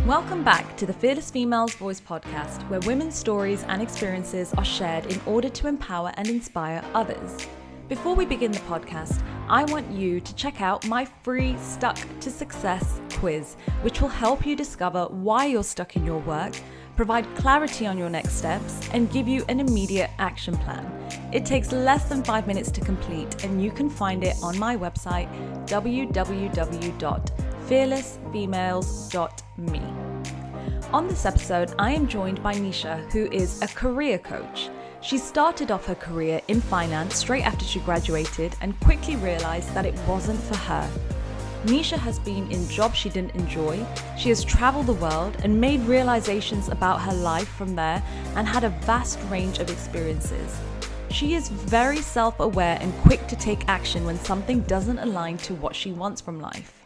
Welcome back to the Fearless Females Voice podcast, where women's stories and experiences are shared in order to empower and inspire others. Before we begin the podcast, I want you to check out my free Stuck to Success quiz, which will help you discover why you're stuck in your work, provide clarity on your next steps, and give you an immediate action plan. It takes less than 5 minutes to complete, and you can find it on my website, www.fearlessfemales.me. On this episode, I am joined by Nisha, who is a career coach. She started off her career in finance straight after she graduated and quickly realized that it wasn't for her. Nisha has been in jobs she didn't enjoy, she has traveled the world and made realizations about her life from there and had a vast range of experiences. She is very self-aware and quick to take action when something doesn't align to what she wants from life.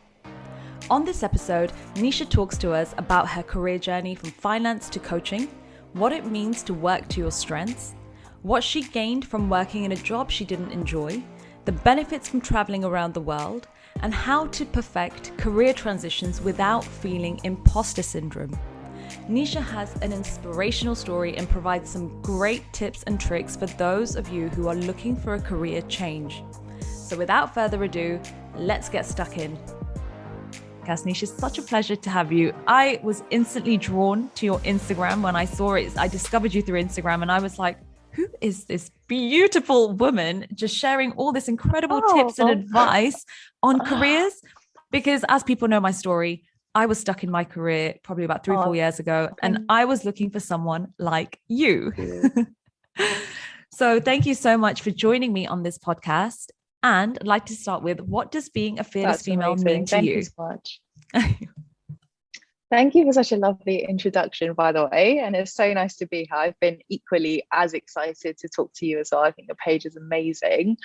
On this episode, Nisha talks to us about her career journey from finance to coaching, what it means to work to your strengths, what she gained from working in a job she didn't enjoy, the benefits from traveling around the world, and how to perfect career transitions without feeling imposter syndrome. Nisha has an inspirational story and provides some great tips and tricks for those of you who are looking for a career change. So without further ado, let's get stuck in. Nisha, it's such a pleasure to have you. I was instantly drawn to your Instagram when I saw it. I discovered you through Instagram and I was like, who is this beautiful woman just sharing all this incredible tips and advice on careers? Because as people know my story, I was stuck in my career probably about 3-4 years ago, and I was looking for someone like you. So thank you so much for joining me on this podcast. And I'd like to start with, what does being a fearless female mean to you? Thank you so much. Thank you for such a lovely introduction, by the way. And it's so nice to be here. I've been equally as excited to talk to you as well. I think the page is amazing.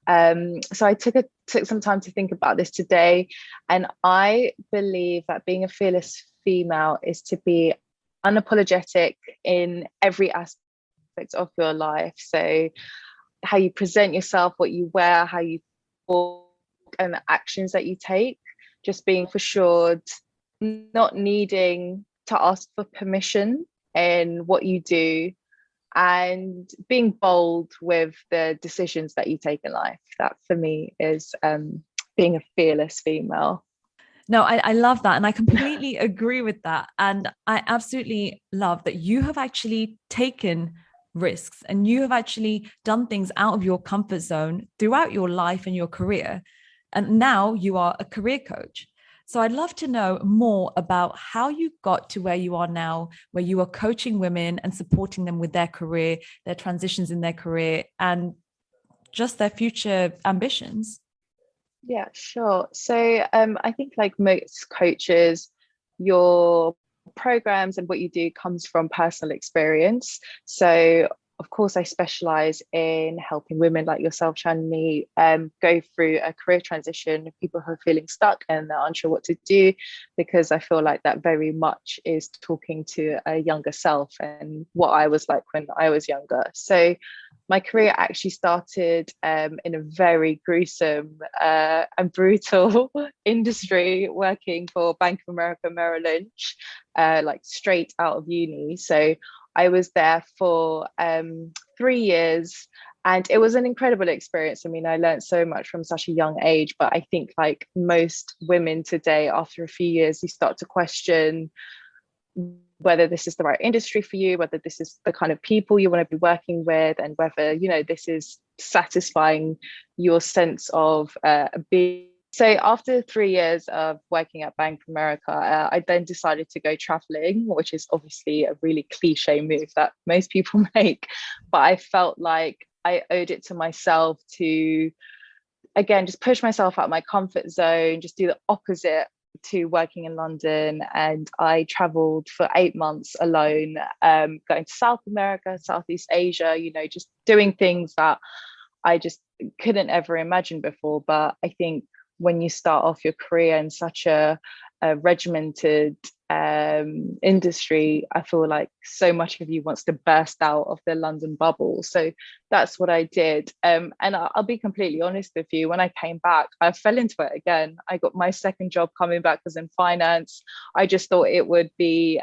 So I took some time to think about this today. And I believe that being a fearless female is to be unapologetic in every aspect of your life. So how you present yourself, what you wear, how you walk, and the actions that you take, just being for sure, not needing to ask for permission in what you do, and being bold with the decisions that you take in life. That for me is being a fearless female. No, I love that. And I completely agree with that. And I absolutely love that you have actually taken risks and you have actually done things out of your comfort zone throughout your life and your career. And now you are a career coach. So I'd love to know more about how you got to where you are now, where you are coaching women and supporting them with their career, their transitions in their career, and just their future ambitions. Yeah, sure. So I think like most coaches, your programs and what you do comes from personal experience. So of course, I specialize in helping women like yourself, Chandni, go through a career transition, people who are feeling stuck and they're unsure what to do, because I feel like that very much is talking to a younger self and what I was like when I was younger. So my career actually started in a very gruesome and brutal industry, working for Bank of America Merrill Lynch, like straight out of uni. So I was there for 3 years and it was an incredible experience. I mean, I learned so much from such a young age, but I think like most women today, after a few years, you start to question whether this is the right industry for you, whether this is the kind of people you want to be working with, and whether, you know, this is satisfying your sense of being. So after 3 years of working at Bank of America, I then decided to go traveling, which is obviously a really cliche move that most people make. But I felt like I owed it to myself to, again, just push myself out of my comfort zone, just do the opposite to working in London. And I traveled for 8 months alone, going to South America, Southeast Asia, you know, just doing things that I just couldn't ever imagine before. But I think when you start off your career in such a a regimented industry, I feel like so much of you wants to burst out of the London bubble. So that's what I did. And I'll be completely honest with you, when I came back, I fell into it again. I got my second job coming back was in finance. I just thought it would be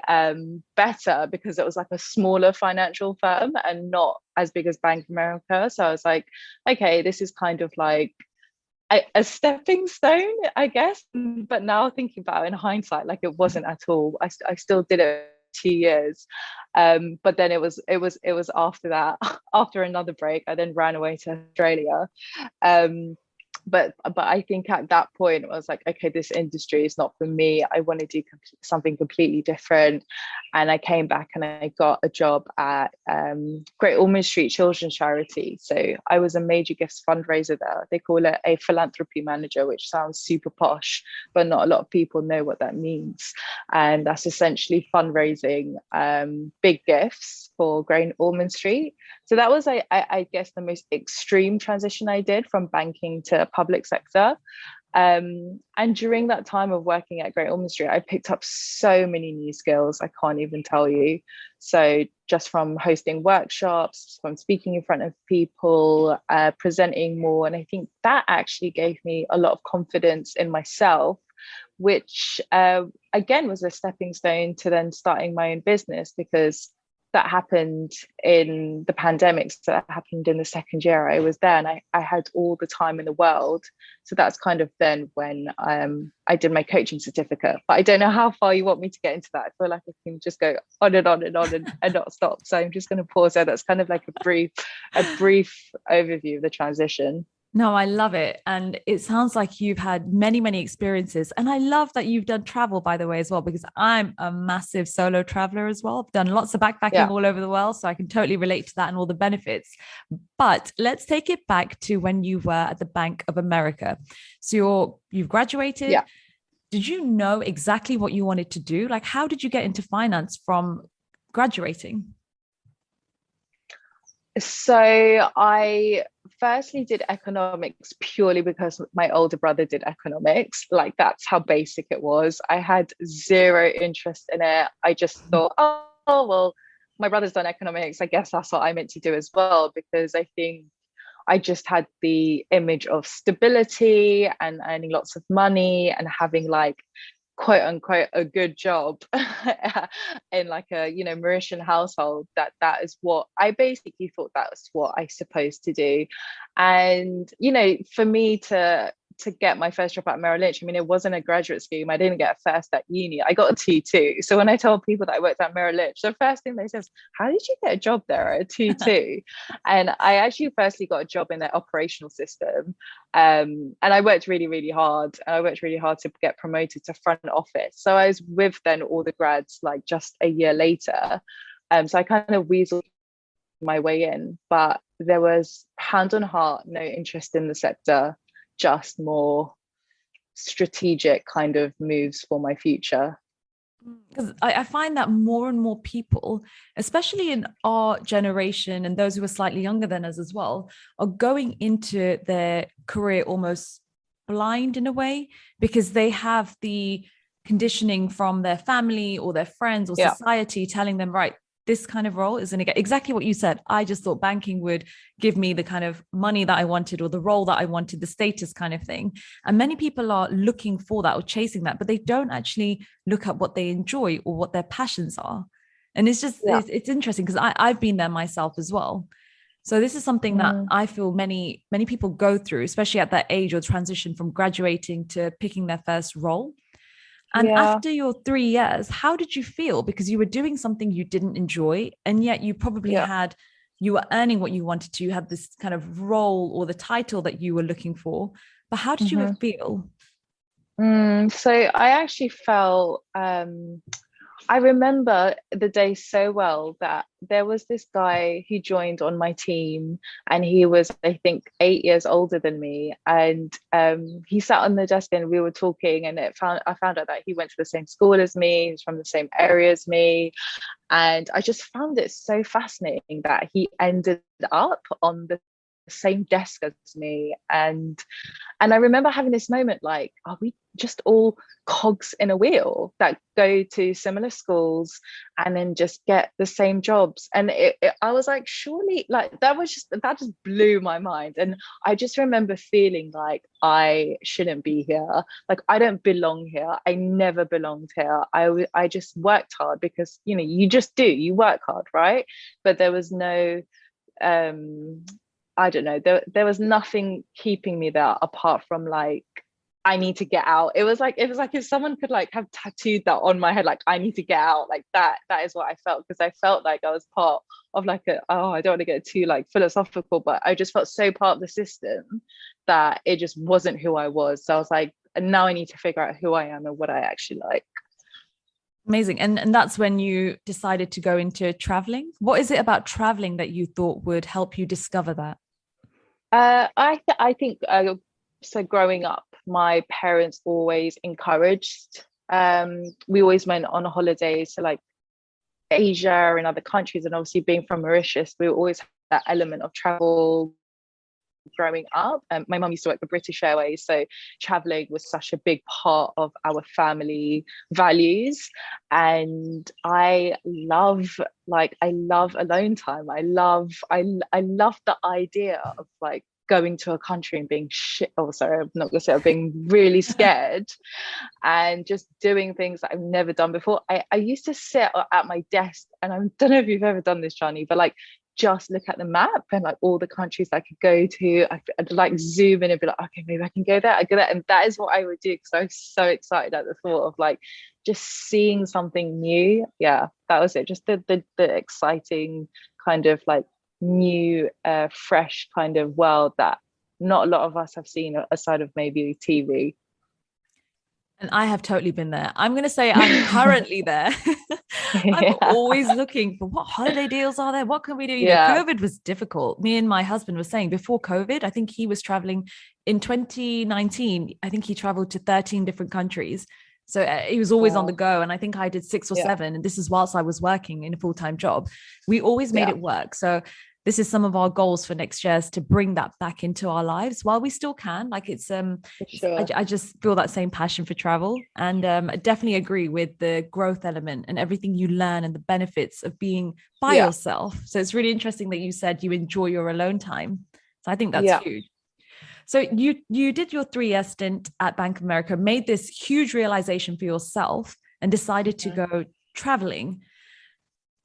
better because it was like a smaller financial firm and not as big as Bank of America. So I was like, okay, this is kind of like a stepping stone, I guess. But now thinking about it in hindsight, like it wasn't at all. I still did it 2 years, but then it was after that, after another break, I then ran away to Australia. But I think at that point I was like, okay, this industry is not for me. I want to do something completely different. And I came back and I got a job at Great Ormond Street Children's Charity. So I was a major gifts fundraiser there. They call it a philanthropy manager, which sounds super posh, but not a lot of people know what that means. And that's essentially fundraising big gifts for Great Ormond Street. So that was, I guess, the most extreme transition I did from banking to public sector. And during that time of working at Great Ormond Street, I picked up so many new skills, I can't even tell you. So just from hosting workshops, from speaking in front of people, presenting more. And I think that actually gave me a lot of confidence in myself, which again was a stepping stone to then starting my own business, because that happened in the pandemic. So that happened in the second year I was there, and I had all the time in the world. So that's kind of then when I did my coaching certificate. But I don't know how far you want me to get into that. I feel like I can just go on and on and on and not stop. So I'm just going to pause there. That's kind of like a brief overview of the transition. No, I love it. And it sounds like you've had many, many experiences. And I love that you've done travel, by the way, as well, because I'm a massive solo traveler as well. I've done lots of backpacking Yeah. all over the world. So I can totally relate to that and all the benefits. But let's take it back to when you were at the Bank of America. So you've graduated. Yeah. Did you know exactly what you wanted to do? Like, how did you get into finance from graduating? So I firstly did economics purely because my older brother did economics. Like that's how basic it was. I had zero interest in it. I just thought, oh well, my brother's done economics. I guess that's what I meant to do as well, because I think I just had the image of stability and earning lots of money and having like quote unquote a good job in like a Mauritian household. That is what I basically thought that was what I supposed to do. And for me to get my first job at Merrill Lynch, I mean, it wasn't a graduate scheme. I didn't get a first at uni. I got a 2-2. So when I told people that I worked at Merrill Lynch, the first thing they said is, how did you get a job there at a 2-2? And I actually firstly got a job in their operational system. And I worked really, really hard. And I worked really hard to get promoted to front office. So I was with then all the grads like just a year later. So I kind of weaseled my way in, but there was hand on heart, no interest in the sector, just more strategic kind of moves for my future. Because I find that more and more people, especially in our generation and those who are slightly younger than us as well, are going into their career almost blind in a way, because they have the conditioning from their family or their friends or society telling them, right, this kind of role is going to get exactly what you said. I just thought banking would give me the kind of money that I wanted or the role that I wanted, the status kind of thing. And many people are looking for that or chasing that, but they don't actually look at what they enjoy or what their passions are. And it's just, it's interesting because I've been there myself as well. So this is something that I feel many people go through, especially at that age or transition from graduating to picking their first role. And after your 3 years, how did you feel? Because you were doing something you didn't enjoy, and yet you probably you were earning what you wanted to, you had this kind of role or the title that you were looking for. But how did you feel? So I actually felt, I remember the day so well that there was this guy who joined on my team, and he was, I think, 8 years older than me. And he sat on the desk and we were talking, and I found out that he went to the same school as me, he's from the same area as me. And I just found it so fascinating that he ended up on the same desk as me. And I remember having this moment like, are we just all cogs in a wheel that go to similar schools and then just get the same jobs? And I was like, surely, like that just blew my mind. And I just remember feeling like I shouldn't be here. Like I don't belong here. I never belonged here. I just worked hard because, you know, you just do, you work hard, right? But there was no, I don't know, there was nothing keeping me there apart from like, I need to get out. It was like if someone could like have tattooed that on my head, like I need to get out, like that is what I felt, because I felt like I was part of like I don't want to get too like philosophical, but I just felt so part of the system that it just wasn't who I was. So I was like, and now I need to figure out who I am and what I actually like. Amazing. And that's when you decided to go into traveling. What is it about traveling that you thought would help you discover that? I think so. Growing up, my parents always encouraged. We always went on holidays to like Asia and other countries, and obviously being from Mauritius, we always had that element of travel growing up. My mum used to work for British Airways, so traveling was such a big part of our family values. And I love alone time. I love the idea of like going to a country and being shit. Oh, sorry, I'm not gonna say, being really scared and just doing things that I've never done before. I used to sit at my desk, and I don't know if you've ever done this, Johnny, but like just look at the map and like all the countries I could go to. I'd like zoom in and be like, okay, maybe I can go there. I go there, and that is what I would do because I was so excited at the thought of like just seeing something new. Yeah, that was it. Just the exciting kind of like new, fresh kind of world that not a lot of us have seen aside of maybe TV. And I have totally been there. I'm going to say I'm currently there. I'm Yeah, always looking for what holiday deals are there? What can we do? You know, yeah, COVID was difficult. Me and my husband were saying before COVID, I think he was traveling in 2019. I think he traveled to 13 different countries. So he was always on the wow, go. And I think I did 6 or 7. yeah, And this is whilst I was working in a full-time job. We always made yeah, it work. So this is some of our goals for next year, is to bring that back into our lives while we still can. Like for sure. I just feel that same passion for travel. And I definitely agree with the growth element and everything you learn and the benefits of being by Yeah, yourself. So it's really interesting that you said you enjoy your alone time. So I think that's yeah. huge. So you did your 3 year stint at Bank of America, made this huge realization for yourself, and decided to Mhm. go traveling.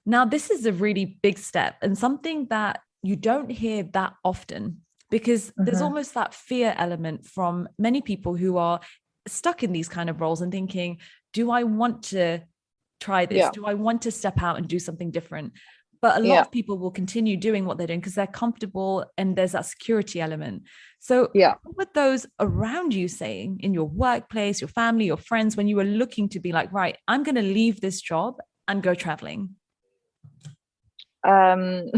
Now, this is a really big step and something that you don't hear that often, because there's Mhm. almost that fear element from many people who are stuck in these kind of roles and thinking, do I want to try this? Yeah, Do I want to step out and do something different? But a lot yeah, of people will continue doing what they're doing because they're comfortable and there's that security element. So, yeah. what were those around you saying in your workplace, your family, your friends, when you were looking to be like, right, I'm going to leave this job and go traveling? um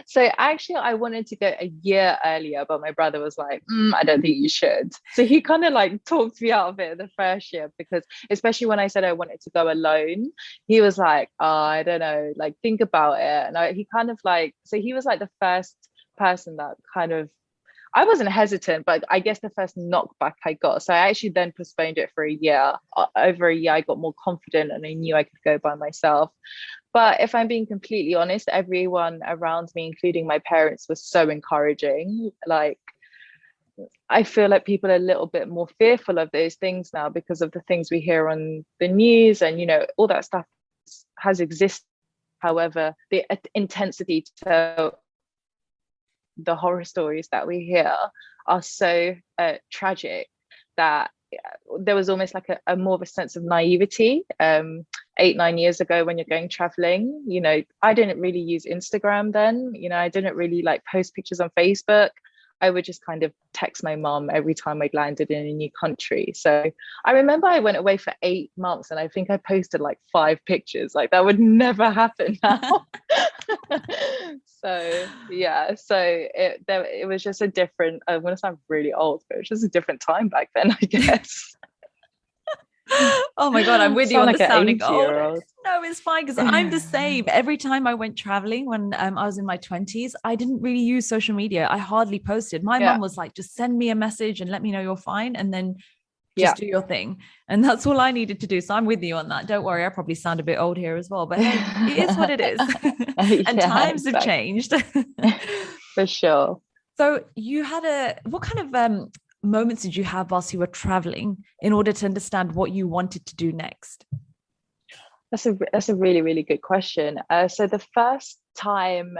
so actually I wanted to go a year earlier, but my brother was like, I don't think you should. So he kind of like talked me out of it the first year, because especially when I said I wanted to go alone, he was like, oh, I don't know, like think about it. And he kind of like, so he was like the first person that kind of, I wasn't hesitant, but I guess the first knockback I got. So I actually then postponed it for a year. Over a year, I got more confident and I knew I could go by myself. But if I'm being completely honest, everyone around me, including my parents, was so encouraging. Like, I feel like people are a little bit more fearful of those things now because of the things we hear on the news, and, you know, all that stuff has existed. However, the intensity to the horror stories that we hear are so tragic that there was almost like a more of a sense of naivety 8 9 years ago when you're going traveling. You know, I didn't really use Instagram then. You know, I didn't really like post pictures on Facebook. I would just kind of text my mom every time I'd landed in a new country. So I remember I went away for 8 months and I think I posted like 5 pictures. Like that would never happen now. So yeah, so it was just a different, I'm gonna sound really old, but it was just a different time back then, I guess. Oh my God, I'm with you Sound on the like an sounding old. 80-year-old. No, it's fine because I'm the same. Every time I went traveling when I was in my 20s, I didn't really use social media. I hardly posted. My Yeah, mum was like, just send me a message and let me know you're fine. And then just yeah. do your thing. And that's all I needed to do. So I'm with you on that. Don't worry, I probably sound a bit old here as well. But hey, it is what it is. And Yeah, times have exactly. changed. For sure. So you had what kind of moments did you have whilst you were traveling in order to understand what you wanted to do next? That's a really, really good question. So the first time,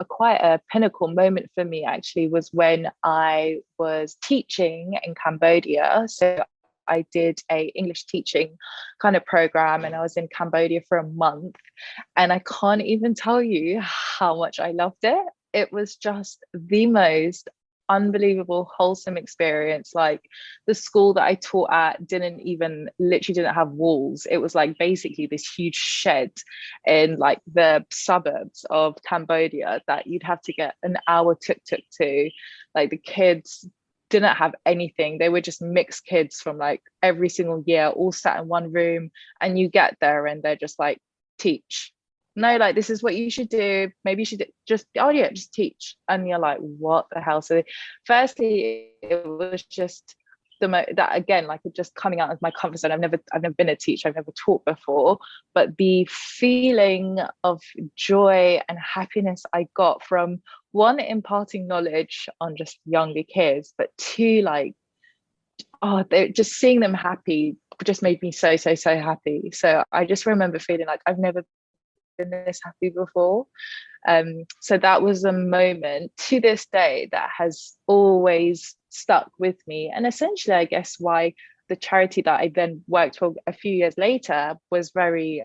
quite a pinnacle moment for me actually was when I was teaching in Cambodia. So I did a English teaching kind of program, and I was in Cambodia for a month, and I can't even tell you how much I loved it. It was just the most unbelievable wholesome experience. Like, the school that I taught at literally didn't have walls. It was like basically this huge shed in like the suburbs of Cambodia that you'd have to get an hour tuk-tuk to. Like, the kids didn't have anything. They were just mixed kids from like every single year, all sat in one room, and you get there and they're just like, teach. No, like, this is what you should do. Maybe you should just, oh yeah, just teach. And you're like, what the hell? So firstly, it was just that, again, like, just coming out of my comfort zone. I've never been a teacher. I've never taught before, but the feeling of joy and happiness I got from, one, imparting knowledge on just younger kids, but two, like, oh, they're just seeing them happy just made me so, so, so happy. So I just remember feeling like I've never been this happy before. So that was a moment to this day that has always stuck with me. And essentially, I guess, why the charity that I then worked for a few years later was very,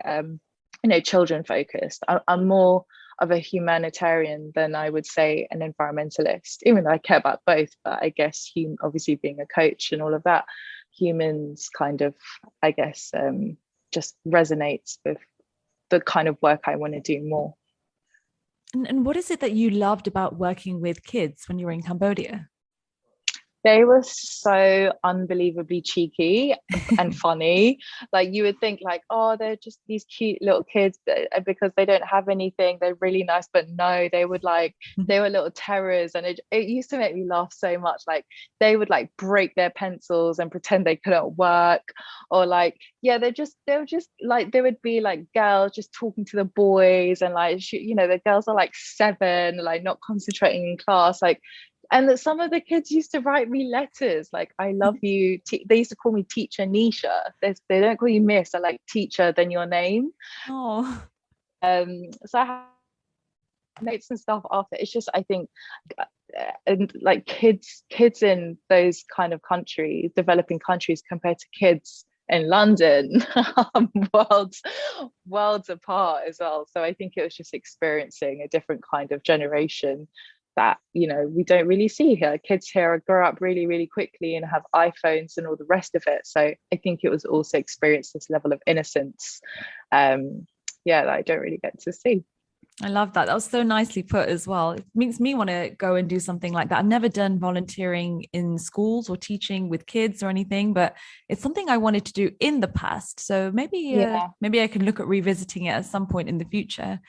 children focused. I'm more of a humanitarian than I would say an environmentalist, even though I care about both. But I guess, obviously being a coach and all of that, humans kind of, I guess, just resonates with the kind of work I want to do more. And what is it that you loved about working with kids when you were in Cambodia? They were so unbelievably cheeky and funny. Like, you would think like, oh, they're just these cute little kids because they don't have anything. They're really nice, but no, they were little terrors, and it used to make me laugh so much. Like, they would like break their pencils and pretend they couldn't work, or like, yeah, they were just like, there would be like girls just talking to the boys, and like, the girls are like 7, like not concentrating in class, like. And that some of the kids used to write me letters like, I love you. They used to call me teacher Nisha. They don't call you miss. I like teacher than your name. Oh, So I have notes and stuff after. It's just, I think, and like, kids in those kind of countries, developing countries, compared to kids in London, worlds apart as well. So I think it was just experiencing a different kind of generation that, we don't really see here. Kids here grow up really, really quickly and have iPhones and all the rest of it. So I think it was also experience this level of innocence, that I don't really get to see. I love that. That was so nicely put as well. It makes me want to go and do something like that. I've never done volunteering in schools or teaching with kids or anything, but it's something I wanted to do in the past. So maybe I can look at revisiting it at some point in the future.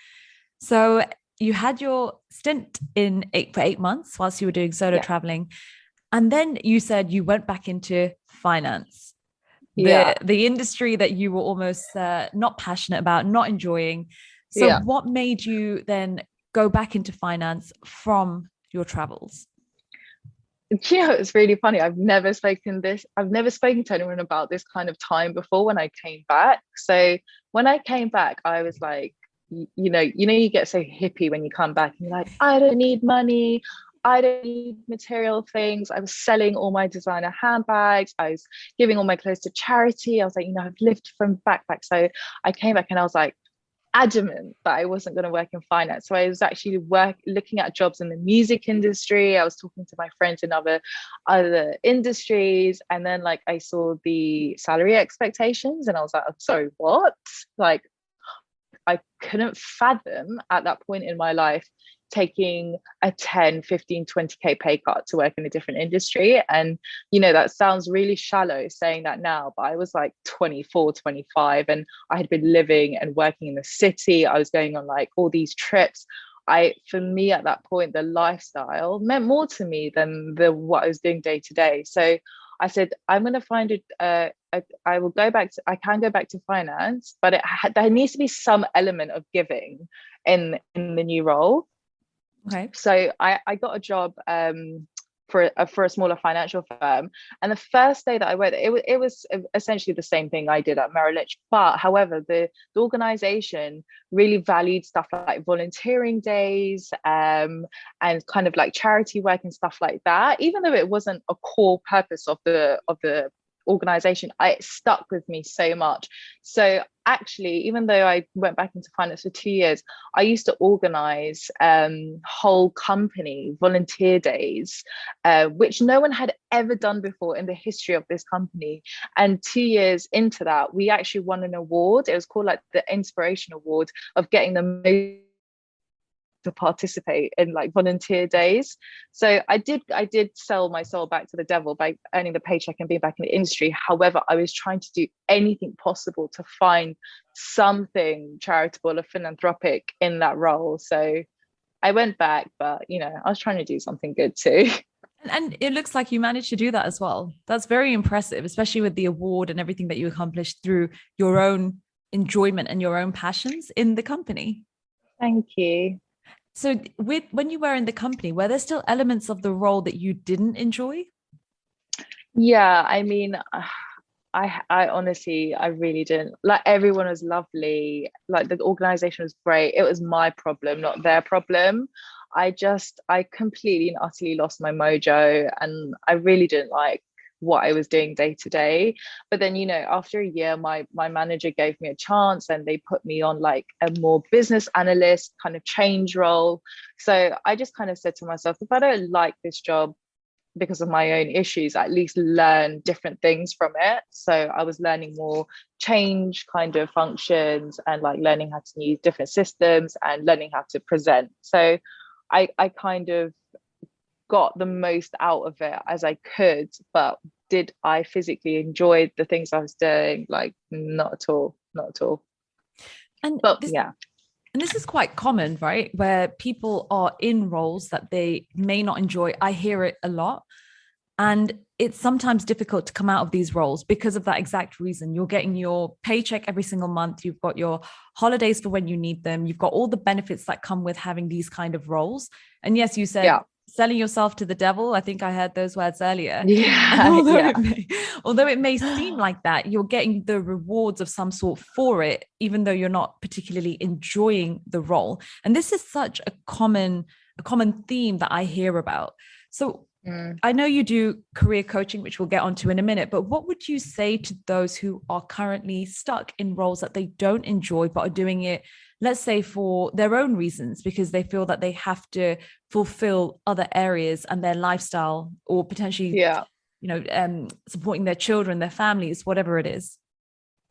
So you had your stint for 8 months whilst you were doing solo traveling. And then you said you went back into finance, the industry that you were almost not passionate about, not enjoying. So what made you then go back into finance from your travels? It's really funny. I've never spoken to anyone about this kind of time before when I came back. So when I came back, I was like, you get so hippie when you come back and you're like, I don't need money, I don't need material things. I was selling all my designer handbags, I was giving all my clothes to charity. I was like, I've lived from backpack. So I came back and I was like adamant that I wasn't going to work in finance. So I was actually looking at jobs in the music industry. I was talking to my friends in other industries, and then like I saw the salary expectations and I was like, I'm sorry, what? Like, I couldn't fathom at that point in my life taking a 10, 15, 20K pay cut to work in a different industry. And, that sounds really shallow saying that now, but I was like 24, 25, and I had been living and working in the city. I was going on like all these trips. For me at that point, the lifestyle meant more to me than what I was doing day to day. So I said, I'm going to find it. I will go back to, I can go back to finance, but there needs to be some element of giving in the new role. Okay. So I got a job for a smaller financial firm, and the first day that I went, it was essentially the same thing I did at Merrill Lynch, but however, the organization really valued stuff like volunteering days, and kind of like charity work and stuff like that. Even though it wasn't a core purpose of the organization, it stuck with me so much. So actually, even though I went back into finance for 2 years, I used to organize whole company volunteer days, which no one had ever done before in the history of this company. And 2 years into that, we actually won an award. It was called like the Inspirational Award, of getting the most to participate in like volunteer days. So I did sell my soul back to the devil by earning the paycheck and being back in the industry. However, I was trying to do anything possible to find something charitable or philanthropic in that role. So I went back, but I was trying to do something good too. And it looks like you managed to do that as well. That's very impressive, especially with the award and everything that you accomplished through your own enjoyment and your own passions in the company. Thank you. So when you were in the company, were there still elements of the role that you didn't enjoy? Yeah, I mean, I honestly, I really didn't. Like, everyone was lovely. Like, the organization was great. It was my problem, not their problem. I completely and utterly lost my mojo, and I really didn't like what I was doing day to day. But then, after a year, my manager gave me a chance, and they put me on like a more business analyst kind of change role. So I just kind of said to myself, if I don't like this job because of my own issues, at least learn different things from it. So I was learning more change kind of functions, and like learning how to use different systems and learning how to present. So I kind of got the most out of it as I could. But did I physically enjoy the things I was doing? Like, not at all, not at all. And But yeah. And this is quite common, right? Where people are in roles that they may not enjoy. I hear it a lot. And it's sometimes difficult to come out of these roles because of that exact reason. You're getting your paycheck every single month. You've got your holidays for when you need them. You've got all the benefits that come with having these kind of roles. And yes, you said selling yourself to the devil. I think I heard those words earlier. Yeah. Although it may seem like that, you're getting the rewards of some sort for it, even though you're not particularly enjoying the role. And this is such a common theme that I hear about. So I know you do career coaching, which we'll get onto in a minute, but what would you say to those who are currently stuck in roles that they don't enjoy, but are doing it, let's say, for their own reasons, because they feel that they have to fulfill other areas and their lifestyle, or potentially, supporting their children, their families, whatever it is?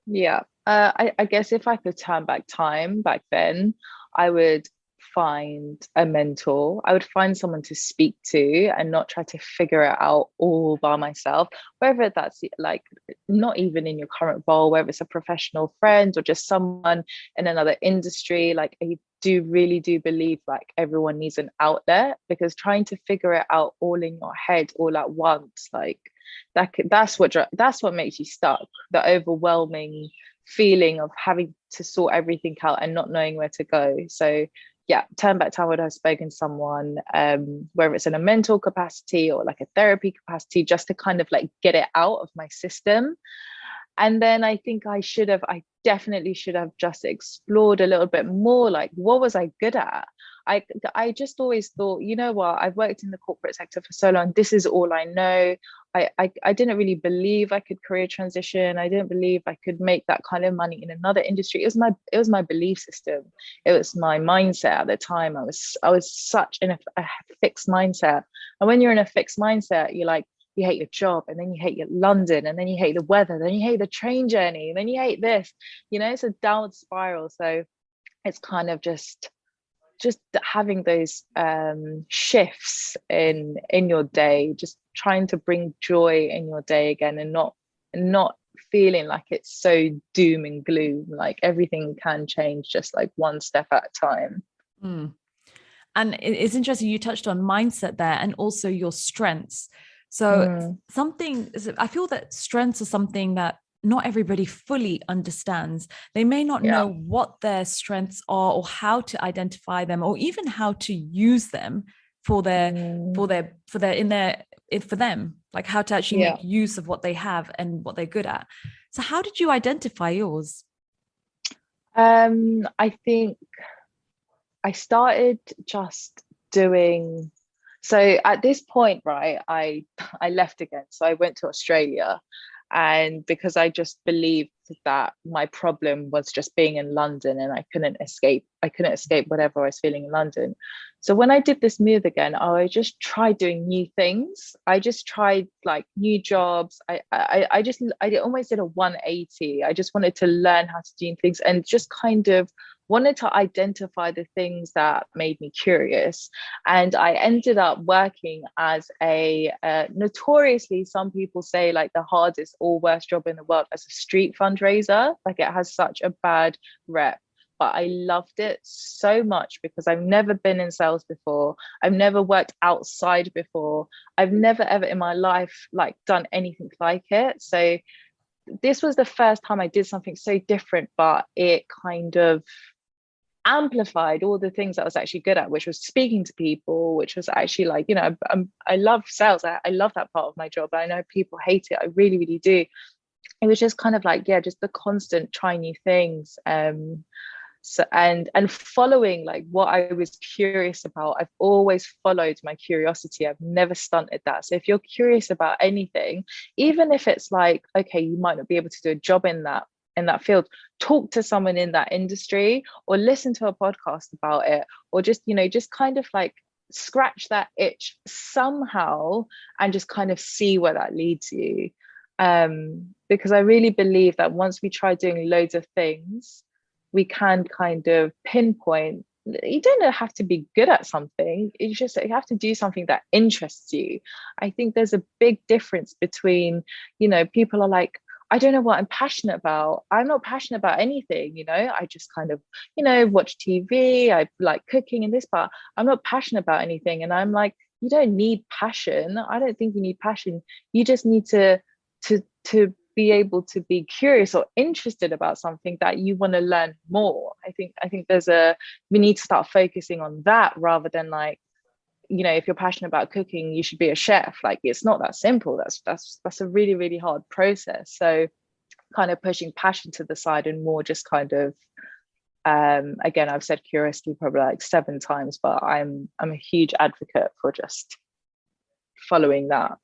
Yeah. I guess if I could turn back time back then, I would find a mentor. I would find someone to speak to and not try to figure it out all by myself, whether that's like not even in your current role, whether it's a professional friend or just someone in another industry. Like, I really do believe like everyone needs an outlet, because trying to figure it out all in your head all at once, like that's what makes you stuck. The overwhelming feeling of having to sort everything out and not knowing where to go. So yeah, turn back time, would have spoken to someone, whether it's in a mental capacity or like a therapy capacity, just to kind of like get it out of my system. And then I think I definitely should have just explored a little bit more, like, what was I good at? I just always thought, you know what, I've worked in the corporate sector for so long, this is all I know. I didn't really believe I could career transition. I didn't believe I could make that kind of money in another industry. It was my belief system. It was my mindset at the time. I was such in a fixed mindset. And when you're in a fixed mindset, you're like, you hate your job, and then you hate your London, and then you hate the weather, then you hate the train journey, and then you hate this, it's a downward spiral. So it's kind of just just having those shifts in your day, just trying to bring joy in your day again, and not feeling like it's so doom and gloom, like everything can change just like one step at a time. And it's interesting, you touched on mindset there and also your strengths. So I feel that strengths are something that not everybody fully understands. They may not know what their strengths are, or how to identify them, or even how to use them for them, like how to actually make use of what they have and what they're good at. So how did you identify yours? I think I started just doing, so at this point, right, I left again. So I went to Australia, and because I just believed that my problem was just being in London, and I couldn't escape whatever I was feeling in London. So when I did this move again, I just tried doing new things. I just tried like new jobs. I almost did a 180. I just wanted to learn how to do things, and just kind of wanted to identify the things that made me curious. And I ended up working as a notoriously, some people say, like the hardest or worst job in the world, as a street fundraiser. Like, it has such a bad rep, but I loved it so much because I've never been in sales before. I've never worked outside before. I've never ever in my life like done anything like it. So this was the first time I did something so different, but it kind of amplified all the things that I was actually good at, which was speaking to people, which was actually like, you know, I love sales. I love that part of my job. I know people hate it. I really, really do. It was just kind of like, just the constant trying new things. So and following like what I was curious about. I've always followed my curiosity. I've never stunted that. So if you're curious about anything, even if it's like, okay, you might not be able to do a job in that field, talk to someone in that industry, or listen to a podcast about it, or just, you know, just kind of like scratch that itch somehow and just kind of see where that leads you. Because I really believe that once we try doing loads of things, we can kind of pinpoint. You don't have to be good at something. You have to do something that interests you. I think there's a big difference between, you know, people are like, I don't know what I'm passionate about. I'm not passionate about anything, you know. I just kind of, you know, watch TV. I like cooking and this, but I'm not passionate about anything. And I'm like, you don't need passion. I don't think you need passion. You just need to be able to be curious or interested about something that you want to learn more. I think we need to start focusing on that, rather than like, you know, if you're passionate about cooking, you should be a chef. Like, it's not that simple. That's a really, really hard process. So kind of pushing passion to the side, and more just kind of, again, I've said curiosity probably like 7 times, but I'm a huge advocate for just following that.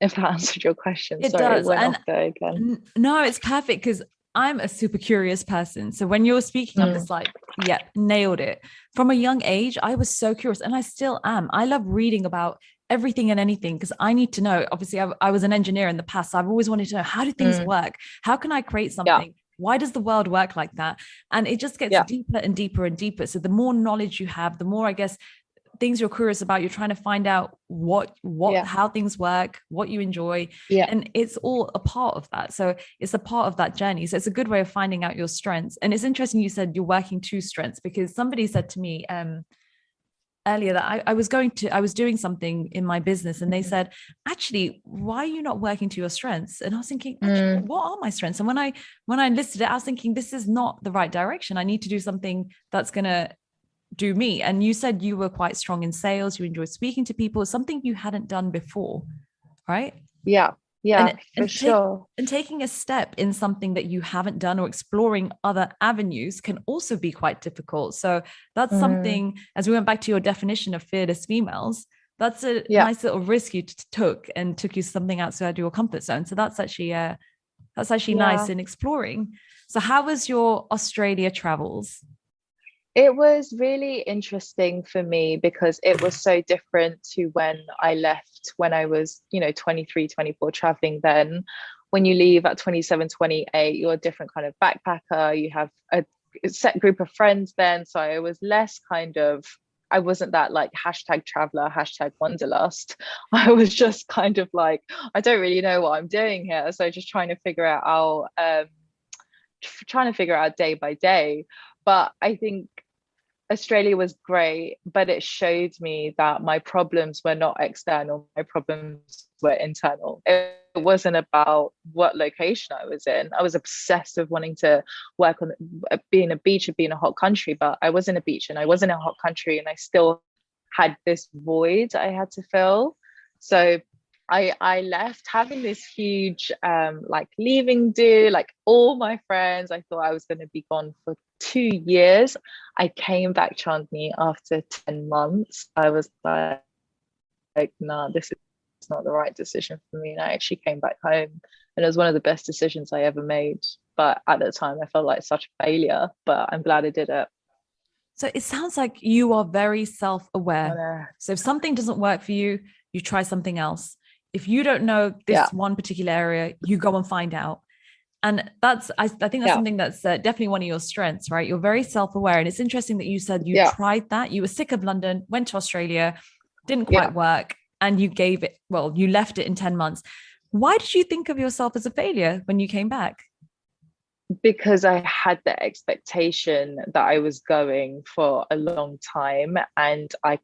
If that answered your question. It Sorry, does. it went And off there again. no, it's perfect, because I'm a super curious person. So when you're speaking, I'm just like, yeah, nailed it. From a young age, I was so curious, and I still am. I love reading about everything and anything, because I need to know. Obviously, I was an engineer in the past, so I've always wanted to know, how do things work? How can I create something? Why does the world work like that? And it just gets deeper and deeper and deeper. So the more knowledge you have, the more, I guess, things you're curious about, you're trying to find out how things work, what you enjoy, and it's all a part of that. So it's a part of that journey. So it's a good way of finding out your strengths. And it's interesting you said you're working 2 strengths, because somebody said to me earlier that I was doing something in my business, and they said, actually, why are you not working to your strengths? And I was thinking, actually, what are my strengths? And when I listed it, I was thinking, this is not the right direction. I need to do something that's gonna do me. And you said you were quite strong in sales, you enjoyed speaking to people, something you hadn't done before, right? For sure. And taking a step in something that you haven't done, or exploring other avenues, can also be quite difficult. So that's something, as we went back to your definition of fearless females, that's a nice little risk you took you something outside your comfort zone. So that's actually nice in exploring. So how was your Australia travels? It was really interesting for me because it was so different to when I left, when I was, you know, 23, 24, traveling then. When you leave at 27, 28, you're a different kind of backpacker. You have a set group of friends then, so I was less kind of, I wasn't that like hashtag traveler, hashtag wanderlust. I was just kind of like, I don't really know what I'm doing here, so just trying to figure out day by day. But I think Australia was great, but it showed me that my problems were not external, my problems were internal. It wasn't about what location I was in. I was obsessed with wanting to work on being a beach and being a hot country, but I wasn't a beach and I wasn't a hot country, and I still had this void I had to fill. So I left having this huge like leaving do, like all my friends. I thought I was going to be gone for 2 years. I came back, Chandni, after 10 months. I was like, nah, this is not the right decision for me. And I actually came back home, and it was one of the best decisions I ever made. But at the time I felt like such a failure, but I'm glad I did it. So it sounds like you are very self-aware. So if something doesn't work for you, you try something else. If you don't know this one particular area, you go and find out. And I think that's something that's definitely one of your strengths, right? You're very self-aware. And it's interesting that you said you tried that. You were sick of London, went to Australia, didn't quite work, and you left it in 10 months. Why did you think of yourself as a failure when you came back? Because I had the expectation that I was going for a long time, and I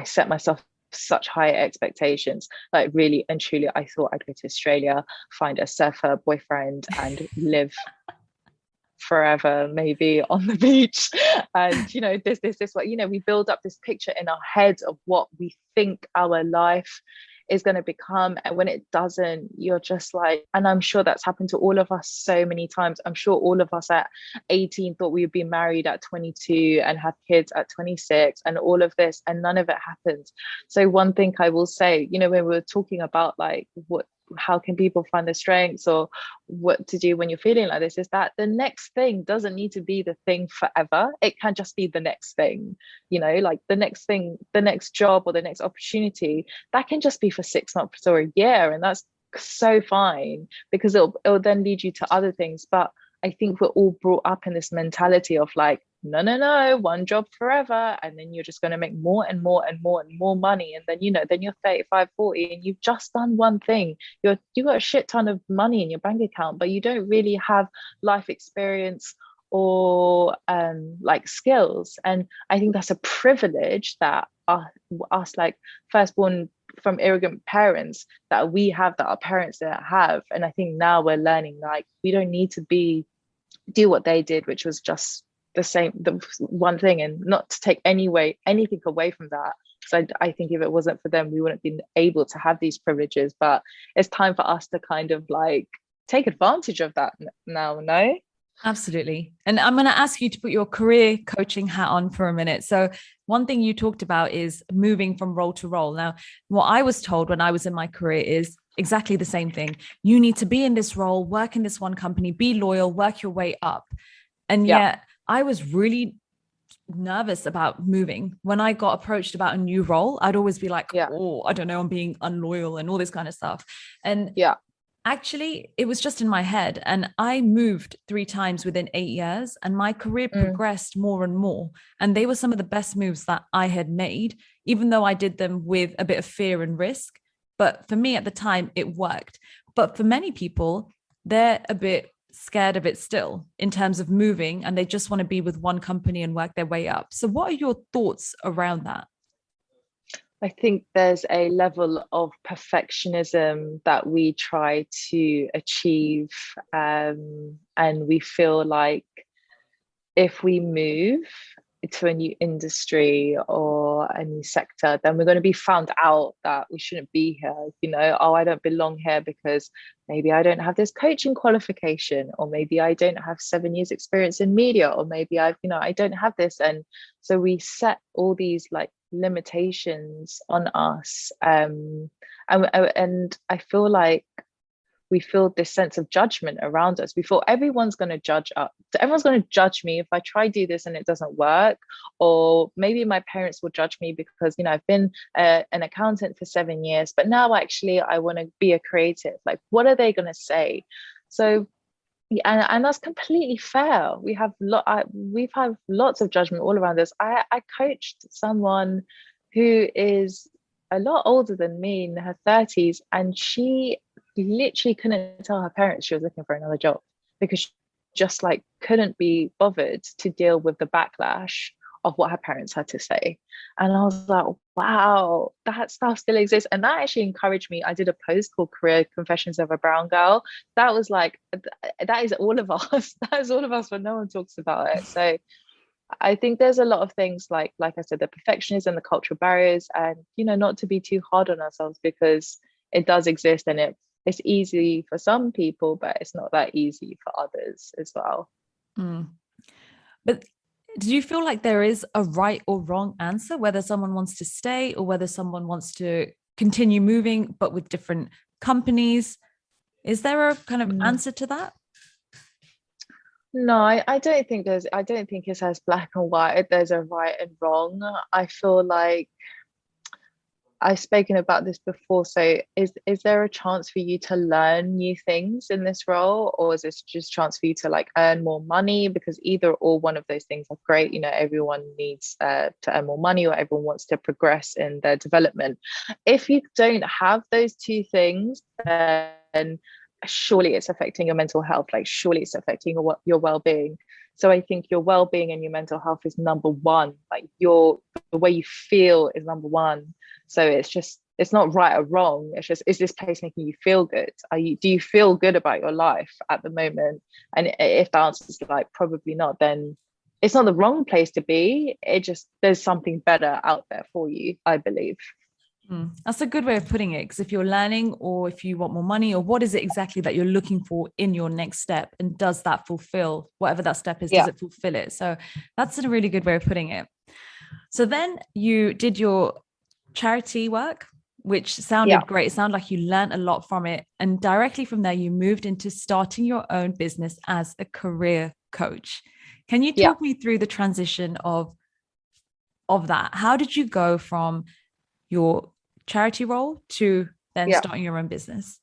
set myself such high expectations. Like really and truly, I thought I'd go to Australia, find a surfer boyfriend, and live forever, maybe on the beach. And this what we build up this picture in our heads of what we think our life is going to become, and when it doesn't, you're just like, and I'm sure that's happened to all of us so many times. I'm sure all of us at 18 thought we would be married at 22 and have kids at 26 and all of this, and none of it happened. So one thing I will say, when we were talking about like how can people find their strengths or what to do when you're feeling like this, is that the next thing doesn't need to be the thing forever. It can just be the next thing, like the next thing, the next job or the next opportunity, that can just be for 6 months or a year, and that's so fine, because it'll then lead you to other things. But I think we're all brought up in this mentality of like, no, one job forever, and then you're just going to make more and more and more and more money, and then then you're 35, 40, and you've just done one thing. You got a shit ton of money in your bank account, but you don't really have life experience or like skills. And I think that's a privilege that us like firstborn from arrogant parents, that we have, that our parents didn't have. And I think now we're learning like we don't need to do what they did, which was just the one thing, and not to take anything away from that. So I think if it wasn't for them, we wouldn't have been able to have these privileges. But it's time for us to kind of like take advantage of that now. No? Absolutely. And I'm going to ask you to put your career coaching hat on for a minute. So one thing you talked about is moving from role to role. Now, what I was told when I was in my career is exactly the same thing. You need to be in this role, work in this one company, be loyal, work your way up. And yet I was really nervous about moving. When I got approached about a new role, I'd always be like, oh, I don't know, I'm being unloyal and all this kind of stuff. And actually, it was just in my head. And I moved 3 times within 8 years, and my career progressed more and more. And they were some of the best moves that I had made, even though I did them with a bit of fear and risk. But for me at the time, it worked. But for many people, they're a bit scared of it still in terms of moving, and they just want to be with one company and work their way up. So what are your thoughts around that? I think there's a level of perfectionism that we try to achieve, and we feel like if we move to a new industry or a new sector, then we're going to be found out that we shouldn't be here. Oh, I don't belong here because maybe I don't have this coaching qualification, or maybe I don't have 7 years experience in media, or maybe I don't have this. And so we set all these like limitations on us, and I feel like we feel this sense of judgment around us. We feel everyone's going to judge us. Everyone's going to judge me if I try do this and it doesn't work. Or maybe my parents will judge me because, I've been an accountant for 7 years, but now actually I want to be a creative. Like, what are they going to say? So, and that's completely fair. We've had lots of judgment all around us. I coached someone who is a lot older than me, in her 30s, and she literally couldn't tell her parents she was looking for another job because she just like couldn't be bothered to deal with the backlash of what her parents had to say. And I was like, wow, that stuff still exists. And that actually encouraged me. I did a post called Career Confessions of a Brown Girl. That was like, that is all of us. That is all of us, but no one talks about it. So I think there's a lot of things like I said, the perfectionism, the cultural barriers, and not to be too hard on ourselves, because it does exist, and it's easy for some people, but it's not that easy for others as well. But do you feel like there is a right or wrong answer, whether someone wants to stay or whether someone wants to continue moving, but with different companies? Is there a kind of answer to that? No, I don't think it's as black and white. There's a right and wrong. I feel like I've spoken about this before. So is there a chance for you to learn new things in this role, or is this just a chance for you to like earn more money? Because either or one of those things are great. Everyone needs to earn more money, or everyone wants to progress in their development. If you don't have those two things, then surely it's affecting your mental health. Like surely it's affecting your well-being. So I think your well-being and your mental health is number one. Like the way you feel is number one. So it's not right or wrong. It's just, is this place making you feel good? Do you feel good about your life at the moment? And if the answer is like probably not, then it's not the wrong place to be. There's something better out there for you, I believe. That's a good way of putting it, because if you're learning, or if you want more money, or what is it exactly that you're looking for in your next step, and does that fulfill whatever that step is? Does it fulfill it? So that's a really good way of putting it. So then you did your charity work, which sounded great. It sounded like you learned a lot from it, and directly from there you moved into starting your own business as a career coach. Can you talk me through the transition of that? How did you go from your charity role to then starting your own business?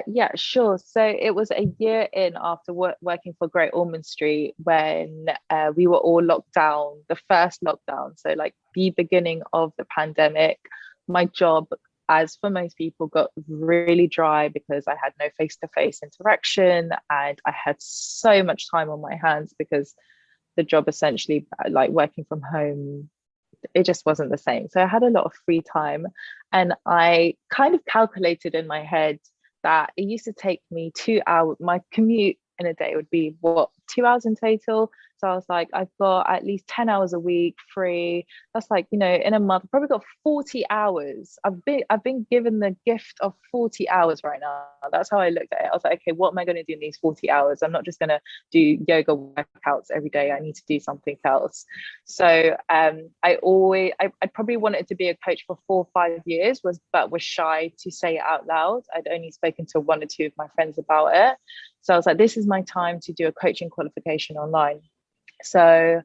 Yeah, sure. So it was a year in after working for Great Ormond Street when we were all locked down, the first lockdown. So like the beginning of the pandemic, my job, as for most people, got really dry because I had no face-to-face interaction, and I had so much time on my hands because the job essentially, like working from home, it just wasn't the same. So I had a lot of free time, and I kind of calculated in my head that it used to take me 2 hours. My commute in a day would be 2 hours in total. So I was like, I've got at least 10 hours a week free. That's like, in a month, I've probably got 40 hours. I've been given the gift of 40 hours right now. That's how I looked at it. I was like, okay, what am I going to do in these 40 hours? I'm not just going to do yoga workouts every day. I need to do something else. So I probably wanted to be a coach for 4 or 5 years, but was shy to say it out loud. I'd only spoken to 1 or 2 of my friends about it. So I was like, this is my time to do a coaching qualification online. So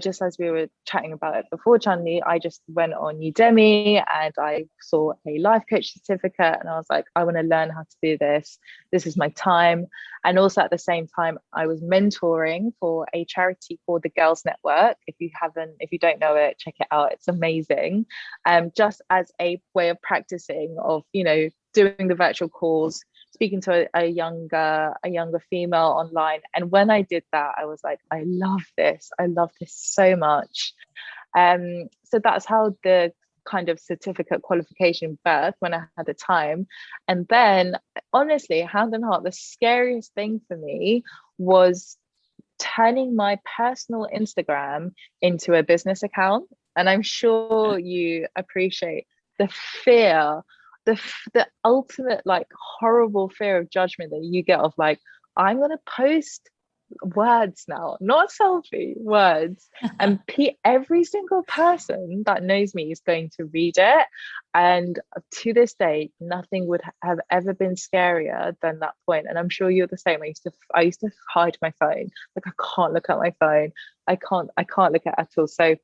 just as we were chatting about it before, Chandni, I just went on Udemy and I saw a life coach certificate, and I was like, I want to learn how to do this. This is my time. And also at the same time, I was mentoring for a charity called the Girls Network. If you don't know it, check it out. It's amazing. Just as a way of practicing of, doing the virtual calls, speaking to a younger female online. And when I did that, I was like, I love this so much. So that's how the kind of certificate qualification birthed, when I had the time. And then honestly, hand on heart, the scariest thing for me was turning my personal Instagram into a business account. And I'm sure you appreciate the fear, the ultimate like horrible fear of judgment that you get of like, I'm going to post words now, not selfie, words. And every single person that knows me is going to read it. And to this day, nothing would have ever been scarier than that point. And I'm sure you're the same. I used to hide my phone. Like, I can't look at my phone. I can't look at it at all. So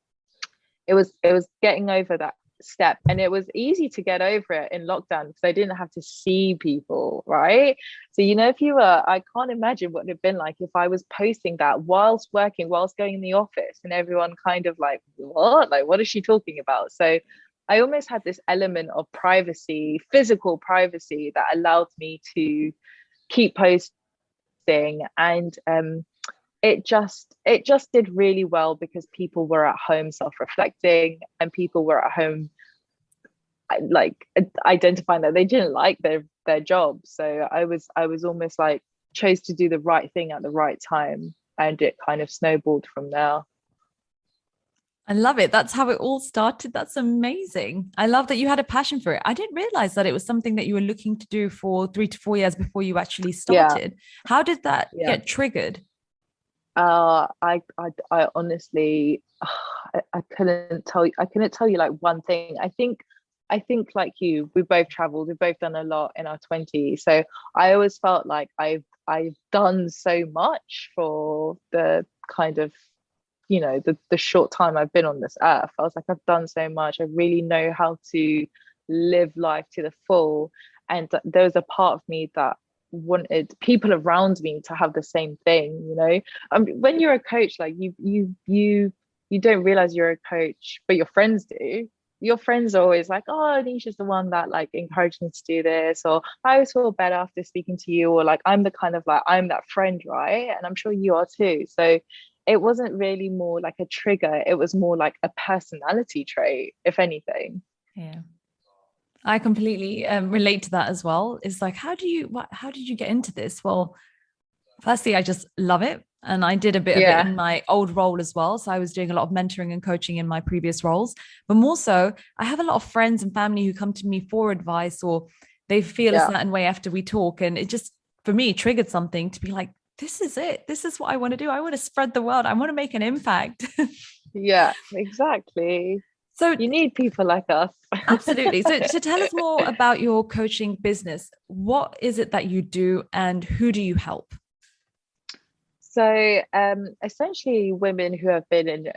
it was getting over that step, and it was easy to get over it in lockdown because I didn't have to see people, right? So if you were, I can't imagine what it would have been like if I was posting that whilst working, whilst going in the office, and everyone kind of like, what is she talking about? So I almost had this element of privacy, physical privacy, that allowed me to keep posting. And it just did really well because people were at home self-reflecting, and people were at home like identifying that they didn't like their job. So I was almost like chose to do the right thing at the right time, and it kind of snowballed from there. I love it. That's how it all started. That's amazing. I love that you had a passion for it. I didn't realize that it was something that you were looking to do for 3 to 4 years before you actually Yeah, started. How did that yeah. get triggered? I honestly, I couldn't tell you. I couldn't tell you like one thing. I think like you, we both traveled. We've both done a lot in our 20s. So I always felt like I've done so much for the kind of the short time I've been on this earth. I was like, I've done so much. I really know how to live life to the full. And there was a part of me that wanted people around me to have the same thing. When you're a coach, like you don't realize you're a coach, but your friends do. Your friends are always like, oh, Nisha's the one that like encouraged me to do this, or I always feel better after speaking to you, or like I'm the kind of like I'm that friend, right? And I'm sure you are too. So it wasn't really more like a trigger, it was more like a personality trait, if anything. Yeah. I completely relate to that as well. It's like, how did you get into this? Well, firstly, I just love it. And I did a bit of it Yeah, in my old role as well. So I was doing a lot of mentoring and coaching in my previous roles. But more so, I have a lot of friends and family who come to me for advice, or they feel a yeah, certain way after we talk. And it just, for me, triggered something to be like, this is it. This is what I want to do. I want to spread the word. I want to make an impact. yeah, exactly. So, You need people like us. absolutely. So tell us more about your coaching business. What is it that you do and who do you help? So essentially, women who have been in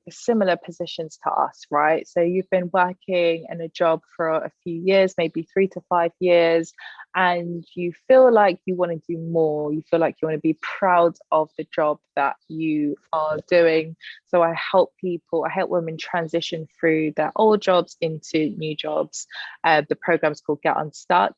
similar positions to us, right? So you've been working in a job for a few years, maybe 3 to 5 years, and you feel like you want to do more. You feel like you want to be proud of the job that you are doing. So I help women transition through their old jobs into new jobs. The program's called Get Unstuck.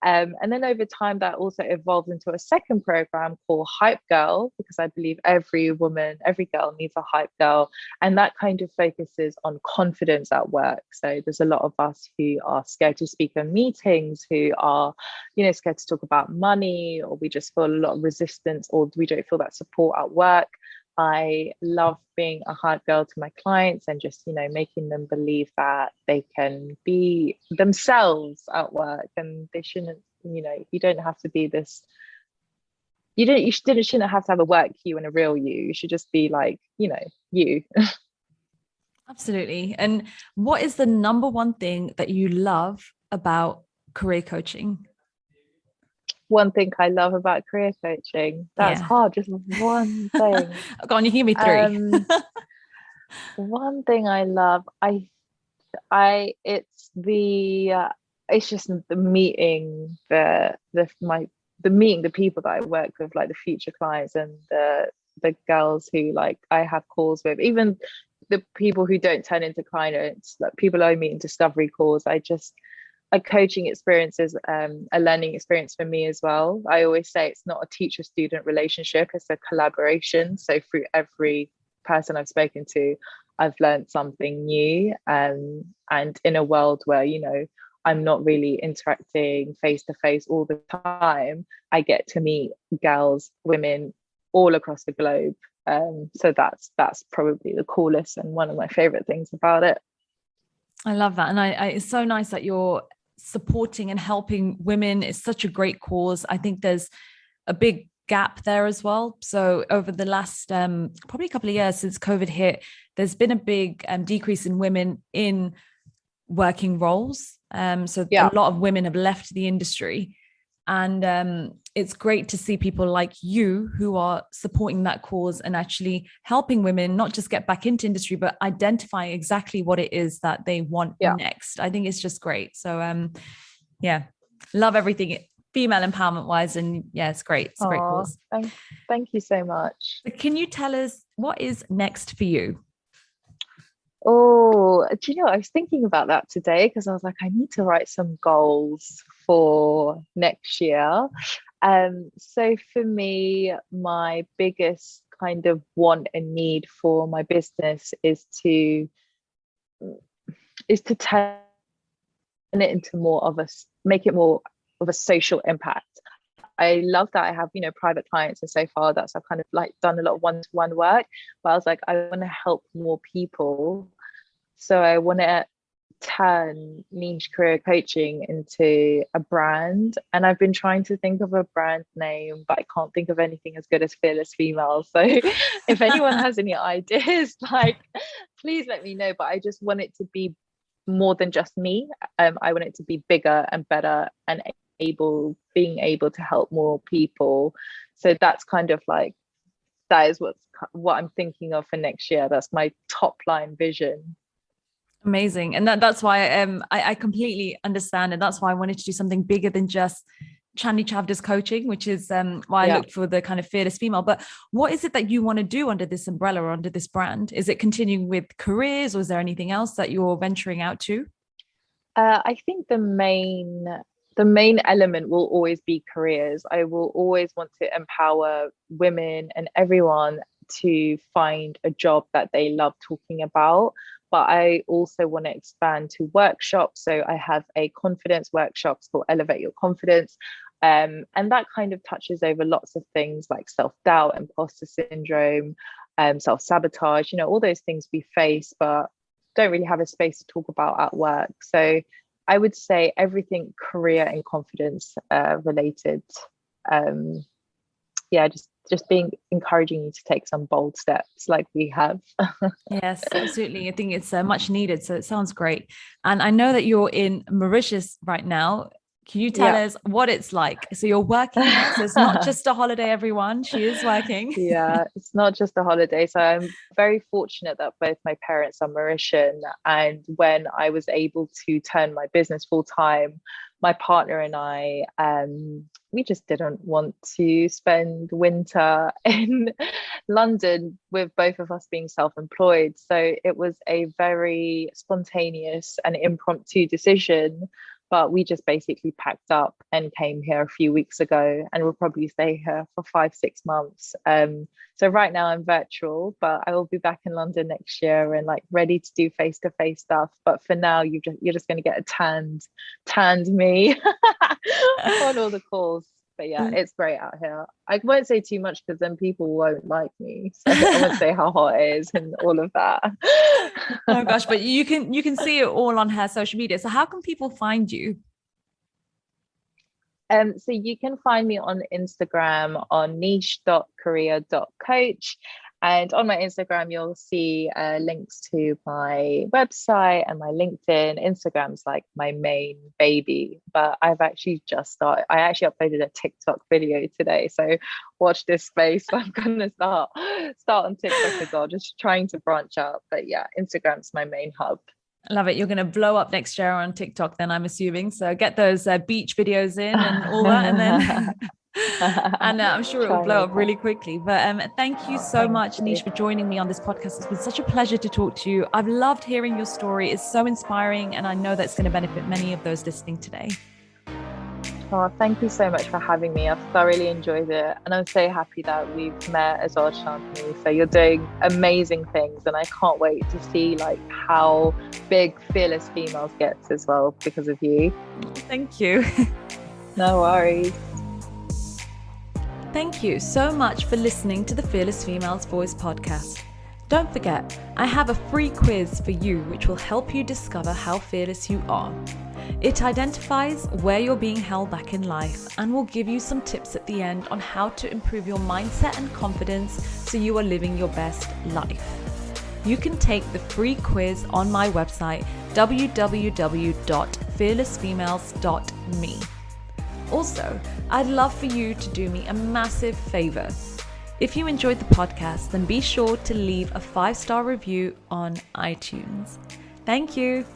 And then over time, that also evolved into a second program called Hype Girl, because I believe every woman, every girl needs a hype girl. And that kind of focuses on confidence at work. So there's a lot of us who are scared to speak in meetings, who are, scared to talk about money, or we just feel a lot of resistance, or we don't feel that support at work. I love being a hype girl to my clients and just, making them believe that they can be themselves at work, and they shouldn't, you don't have to be this, shouldn't have to have a work you and a real you. You should just be like, you. Absolutely. And what is the number one thing that you love about career coaching? One thing I love about career coaching, that's Yeah. hard, just one thing. Go on, you give me three. um One thing I love, it's just the meeting the people that I work with, like the future clients, and the girls who like I have calls with, even the people who don't turn into clients, like people I meet in discovery calls. A coaching experience is a learning experience for me as well. I always say it's not a teacher student relationship, it's a collaboration. So through every person I've spoken to, I've learned something new. And in a world where, I'm not really interacting face to face all the time, I get to meet girls, women all across the globe. So that's probably the coolest and one of my favorite things about it. I love that. And it's so nice that you're supporting and helping women. It's such a great cause. I think there's a big gap there as well. So over the last probably a couple of years since COVID hit, there's been a big decrease in women in working roles. So Yeah, a lot of women have left the industry. And it's great to see people like you who are supporting that cause and actually helping women not just get back into industry, but identify exactly what it is that they want next. I think it's just great. So yeah, love everything female empowerment wise. And yeah, it's great. It's a great cause. Thank you so much. So can you tell us what is next for you? Oh, do you know, I was thinking about that today because I was like, I need to write some goals for next year. So for me, my biggest kind of want and need for my business is to turn it into more of make it more of a social impact. I love that I have, private clients, and so far I've kind of like done a lot of one-to-one work, but I was like, I want to help more people. So I want to turn niche career coaching into a brand. And I've been trying to think of a brand name, but I can't think of anything as good as Fearless Females. So if anyone has any ideas, like, please let me know. But I just want it to be more than just me. I want it to be bigger and better and being able to help more people. So that's kind of like, that is what I'm thinking of for next year. That's my top line vision. Amazing. And that's why I completely understand. And that's why I wanted to do something bigger than just Chandni Chavda's coaching, which is why I looked for the kind of Fearless Female. But what is it that you want to do under this umbrella or under this brand? Is it continuing with careers, or is there anything else that you're venturing out to? I think the main element will always be careers. I will always want to empower women and everyone to find a job that they love talking about. But I also want to expand to workshops. So I have a confidence workshops called Elevate Your Confidence. And that kind of touches over lots of things like self-doubt, imposter syndrome, self-sabotage, all those things we face, but don't really have a space to talk about at work. So I would say everything career and confidence related. Just encouraging you to take some bold steps like we have. Yes, absolutely. I think it's much needed. So it sounds great. And I know that you're in Mauritius right now. Can you tell us what it's like? So you're working there, so it's not just a holiday, everyone. She is working. Yeah, it's not just a holiday. So I'm very fortunate that both my parents are Mauritian. And when I was able to turn my business full time, my partner and I, we just didn't want to spend winter in London with both of us being self-employed. So it was a very spontaneous and impromptu decision. But we just basically packed up and came here a few weeks ago, and we'll probably stay here for 5-6 months. So right now I'm virtual, but I will be back in London next year and like ready to do face-to-face stuff. But for now, you're just going to get a tanned me on all the calls. But yeah, it's great out here. I won't say too much because then people won't like me. So I won't say how hot it is and all of that. Oh gosh, but you can see it all on her social media. So how can people find you? So you can find me on Instagram on niche.career.coach. And on my Instagram, you'll see links to my website and my LinkedIn. Instagram's like my main baby, but I've actually just started. I actually uploaded a TikTok video today. So watch this space. I'm going to start on TikTok as well, just trying to branch out. But yeah, Instagram's my main hub. I love it. You're going to blow up next year on TikTok then, I'm assuming. So get those beach videos in and all that. And then... and I'm sure it will blow up really quickly. But thank you so much, Nish, for joining me on this podcast. It's been such a pleasure to talk to you. I've loved hearing your story. It's so inspiring, and I know that's going to benefit many of those listening today. Oh, thank you so much for having me. I've thoroughly enjoyed it, and I'm so happy that we've met as well, Shantanu. So you're doing amazing things, and I can't wait to see like how big Fearless Females gets as well because of you. Thank you. No worries. Thank you so much for listening to the Fearless Females Voice podcast. Don't forget, I have a free quiz for you which will help you discover how fearless you are. It identifies where you're being held back in life and will give you some tips at the end on how to improve your mindset and confidence so you are living your best life. You can take the free quiz on my website, www.fearlessfemales.me. Also, I'd love for you to do me a massive favor. If you enjoyed the podcast, then be sure to leave a 5-star review on iTunes. Thank you.